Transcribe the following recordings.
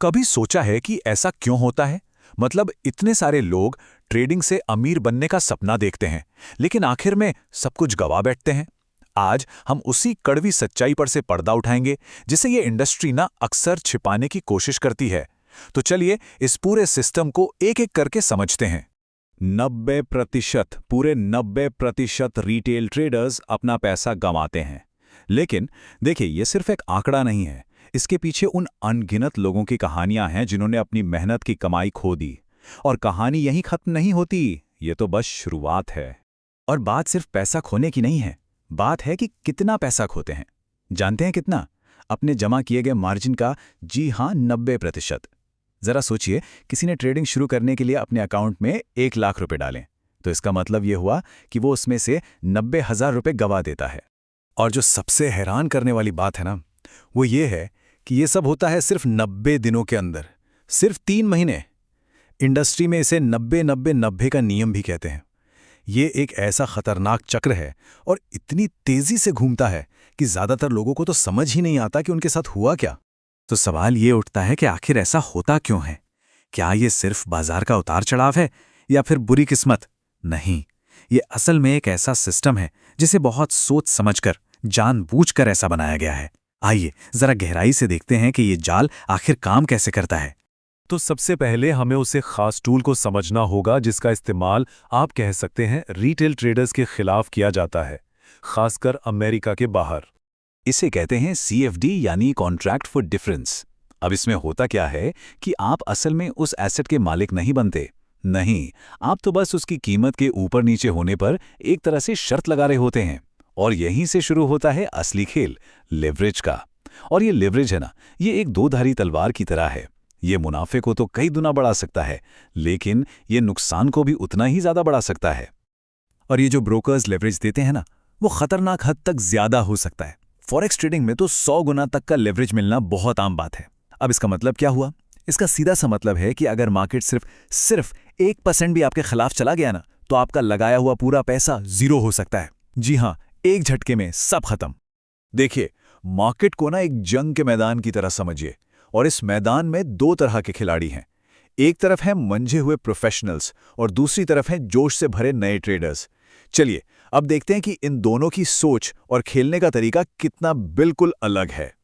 कभी सोचा है कि ऐसा क्यों होता है? मतलब इतने सारे लोग ट्रेडिंग से अमीर बनने का सपना देखते हैं, लेकिन आखिर में सब कुछ गवा बैठते हैं। आज हम उसी कड़वी सच्चाई पर से पर्दा उठाएंगे, जिसे ये इंडस्ट्री ना अक्सर छिपाने की कोशिश करती है। तो चलिए इस पूरे सिस्टम को एक एक करके समझते हैं। 90% पूरे 90% रिटेल ट्रेडर्स अपना पैसा गंवाते हैं। लेकिन देखिए, ये सिर्फ एक आंकड़ा नहीं है। इसके पीछे उन अनगिनत लोगों की कहानियां हैं जिन्होंने अपनी मेहनत की कमाई खो दी। और कहानी यहीं खत्म नहीं होती, ये तो बस शुरुआत है। और बात सिर्फ पैसा खोने की नहीं है, बात है कि कितना पैसा खोते हैं। जानते हैं कितना? अपने जमा किए गए मार्जिन का। जी हाँ, 90%। जरा सोचिए, किसी ने ट्रेडिंग शुरू करने के लिए अपने अकाउंट में 1 लाख रुपए डालें, तो इसका मतलब ये हुआ कि वो उसमें से 90,000 रुपए गवा देता है। और जो सबसे हैरान करने वाली बात है ना, वो ये है कि ये सब होता है सिर्फ 90 दिनों के अंदर, सिर्फ 3 महीने। इंडस्ट्री में इसे 90-90-90 का नियम भी कहते हैं। ये एक ऐसा खतरनाक चक्र है और इतनी तेजी से घूमता है कि ज्यादातर लोगों को तो समझ ही नहीं आता कि उनके साथ हुआ क्या। तो सवाल ये उठता है कि आखिर ऐसा होता क्यों है? क्या ये सिर्फ बाजार का उतार चढ़ाव है या फिर बुरी किस्मत? नहीं, ये असल में एक ऐसा सिस्टम है जिसे बहुत सोच समझकर, जानबूझकर ऐसा बनाया गया है। आइए जरा गहराई से देखते हैं कि ये जाल आखिर काम कैसे करता है। तो सबसे पहले हमें उसे खास टूल को समझना होगा जिसका इस्तेमाल आप कह सकते हैं रिटेल ट्रेडर्स के खिलाफ किया जाता है, खासकर अमेरिका के बाहर। इसे कहते हैं CFD यानी कॉन्ट्रैक्ट फॉर डिफरेंस। अब इसमें होता क्या है कि आप असल में उस एसेट के मालिक नहीं बनते। नहीं, आप तो बस उसकी कीमत के ऊपर नीचे होने पर एक तरह से शर्त लगा रहे होते हैं। और यहीं से शुरू होता है असली खेल, लेवरेज का। और ये लेवरेज है ना, ये एक दो-धारी तलवार की तरह है। ये मुनाफे को तो कई गुना बढ़ा सकता है, लेकिन ये नुकसान को भी उतना ही ज्यादा बढ़ा सकता है। और ये जो ब्रोकर्स लेवरेज देते हैं ना, वो खतरनाक हद तक ज्यादा हो सकता है। फॉरेक्स ट्रेडिंग में तो 100 गुना तक का लेवरेज मिलना बहुत आम बात है। अब इसका मतलब क्या हुआ? इसका सीधा सा मतलब है कि अगर मार्केट सिर्फ 1% भी आपके खिलाफ चला गया ना, तो आपका लगाया हुआ पूरा पैसा 0 हो सकता है। जी हाँ, एक झटके में सब खत्म। देखिए, मार्केट को ना एक जंग के मैदान की तरह समझिए। और इस मैदान में 2 तरह के खिलाड़ी हैं। एक तरफ हैं मंझे हुए प्रोफेशनल्स और दूसरी तरफ हैं जोश से भरे नए ट्रेडर्स। चलिए अब देखते हैं कि इन दोनों की सोच और खेलने का तरीका कितना बिल्कुल अलग है।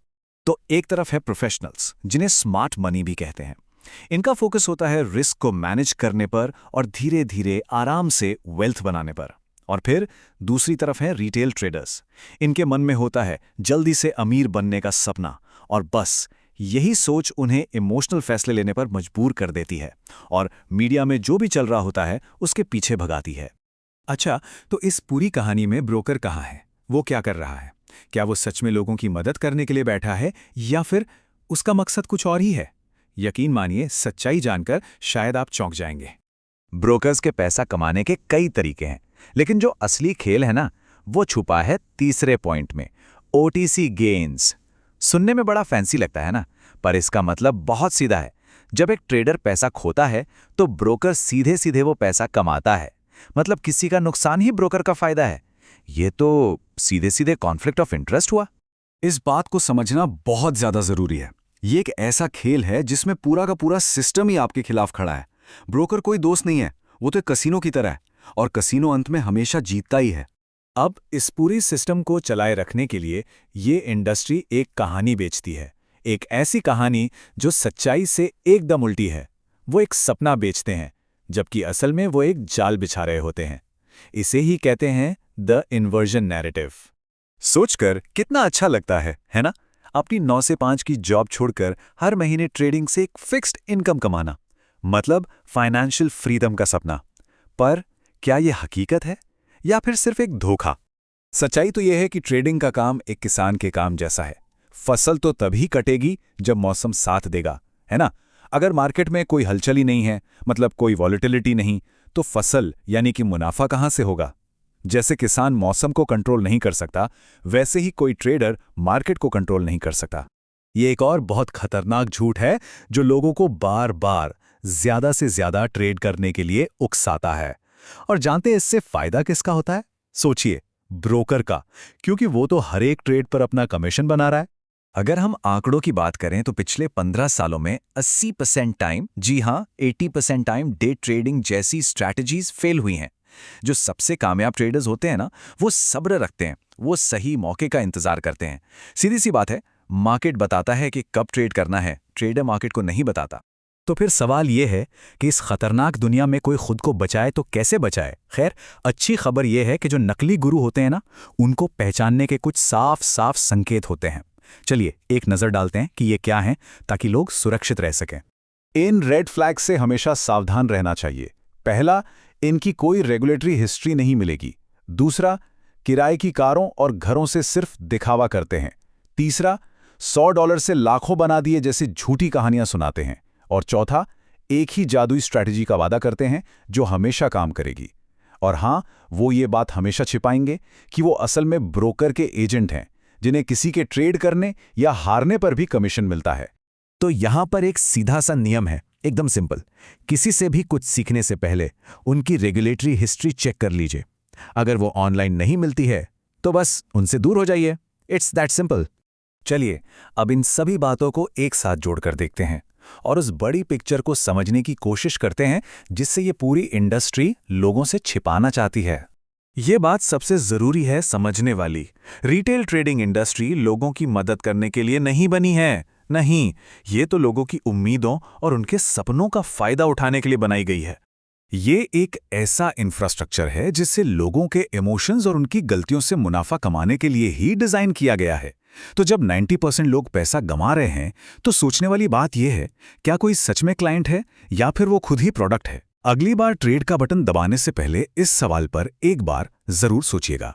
तो एक तरफ है प्रोफेशनल्स, जिन्हें स्मार्ट मनी भी कहते हैं। इनका फोकस होता है रिस्क को मैनेज करने पर और धीरे धीरे आराम से वेल्थ बनाने पर। और फिर दूसरी तरफ है रिटेल ट्रेडर्स। इनके मन में होता है जल्दी से अमीर बनने का सपना, और बस यही सोच उन्हें इमोशनल फैसले लेने पर मजबूर कर देती है और मीडिया में जो भी चल रहा होता है उसके पीछे भगाती है। अच्छा, तो इस पूरी कहानी में ब्रोकर कहाँ है? वो क्या कर रहा है? क्या वो सच में लोगों की मदद करने के लिए बैठा है या फिर उसका मकसद कुछ और ही है? यकीन मानिए, सच्चाई जानकर शायद आप चौंक जाएंगे। ब्रोकर्स के पैसा कमाने के कई तरीके हैं, लेकिन जो असली खेल है ना, वो छुपा है तीसरे पॉइंट में, OTC गेन्स। सुनने में बड़ा फैंसी लगता है ना, पर इसका मतलब बहुत सीधा है। जब एक ट्रेडर पैसा खोता है तो ब्रोकर सीधे सीधे वो पैसा कमाता है। मतलब किसी का नुकसान ही ब्रोकर का फायदा है। ये तो सीधे सीधे कॉन्फ्लिक्ट ऑफ इंटरेस्ट हुआ। इस बात को समझना बहुत ज्यादा जरूरी है। ये एक ऐसा खेल है जिसमें पूरा का पूरा सिस्टम ही आपके खिलाफ खड़ा है। ब्रोकर कोई दोस्त नहीं है, वो तो कसीनो की तरह है, और कसीनो अंत में हमेशा जीतता ही है। अब इस पूरी सिस्टम को चलाए रखने के लिए ये इंडस्ट्री एक कहानी बेचती है। एक ऐसी कहानी जो सच्चाई से एकदम उल्टी है। वो एक सपना बेचते हैं, जबकि असल में वो एक जाल बिछा रहे होते हैं। इसे ही कहते हैं द इन्वर्जन नैरेटिव। सोचकर कितना अच्छा लगता है ना? अपनी 9 से 5 की जॉब छोड़कर हर महीने ट्रेडिंग से एक फिक्स्ड इनकम कमाना, मतलब फाइनेंशियल फ्रीडम का सपना। पर क्या ये हकीकत है या फिर सिर्फ एक धोखा? सच्चाई तो यह है कि ट्रेडिंग का काम एक किसान के काम जैसा है। फसल तो तभी कटेगी जब मौसम साथ देगा, है ना? अगर मार्केट में कोई हलचल ही नहीं है, मतलब कोई वॉलेटिलिटी नहीं, तो फसल यानी कि मुनाफा कहां से होगा? जैसे किसान मौसम को कंट्रोल नहीं कर सकता, वैसे ही कोई ट्रेडर मार्केट को कंट्रोल नहीं कर सकता। ये एक और बहुत खतरनाक झूठ है जो लोगों को बार बार ज्यादा से ज्यादा ट्रेड करने के लिए उकसाता है। और जानते हैं इससे फायदा किसका होता है? सोचिए, ब्रोकर का, क्योंकि वो तो हर एक ट्रेड पर अपना कमीशन बना रहा है। अगर हम आंकड़ों की बात करें तो पिछले 15 सालों में 80% टाइम, जी हाँ 80% टाइम डे ट्रेडिंग जैसी स्ट्रैटेजीज फेल हुई हैं। जो सबसे कामयाब ट्रेडर्स होते हैं ना, वो सब्र रखते हैं, वो सही मौके का इंतजार करते हैं। सीधी सी बात है, मार्केट बताता है कि कब ट्रेड करना है, ट्रेडर मार्केट को नहीं बताता। तो फिर सवाल ये है कि इस खतरनाक दुनिया में कोई खुद को बचाए तो कैसे बचाए? खैर, अच्छी खबर यह है कि जो नकली गुरु होते हैं ना, उनको पहचानने के कुछ साफ साफ संकेत होते हैं। चलिए एक नज़र डालते हैं कि ये क्या हैं, ताकि लोग सुरक्षित रह सकें। इन रेड फ्लैग से हमेशा सावधान रहना चाहिए। पहला, इनकी कोई रेगुलेटरी हिस्ट्री नहीं मिलेगी। दूसरा, किराए की कारों और घरों से सिर्फ दिखावा करते हैं। तीसरा, $100 से लाखों बना दिए जैसी झूठी कहानियां सुनाते हैं। और चौथा, एक ही जादुई स्ट्रैटेजी का वादा करते हैं जो हमेशा काम करेगी। और हाँ, वो ये बात हमेशा छिपाएंगे कि वो असल में ब्रोकर के एजेंट हैं, जिन्हें किसी के ट्रेड करने या हारने पर भी कमीशन मिलता है। तो यहां पर एक सीधा सा नियम है, एकदम सिंपल। किसी से भी कुछ सीखने से पहले उनकी रेगुलेटरी हिस्ट्री चेक कर लीजिए। अगर वो ऑनलाइन नहीं मिलती है तो बस उनसे दूर हो जाइए। It's that simple. चलिए अब इन सभी बातों को एक साथ जोड़कर देखते हैं और उस बड़ी पिक्चर को समझने की कोशिश करते हैं जिससे ये पूरी इंडस्ट्री लोगों से छिपाना चाहती है। ये बात सबसे जरूरी है समझने वाली। रिटेल ट्रेडिंग इंडस्ट्री लोगों की मदद करने के लिए नहीं बनी है। नहीं, ये तो लोगों की उम्मीदों और उनके सपनों का फायदा उठाने के लिए बनाई गई है। ये एक ऐसा इंफ्रास्ट्रक्चर है जिससे लोगों के इमोशंस और उनकी गलतियों से मुनाफा कमाने के लिए ही डिजाइन किया गया है। तो जब 90% लोग पैसा गंवा रहे हैं तो सोचने वाली बात यह है, क्या कोई सच में क्लाइंट है या फिर वो खुद ही प्रोडक्ट है? अगली बार ट्रेड का बटन दबाने से पहले इस सवाल पर एक बार जरूर सोचिएगा।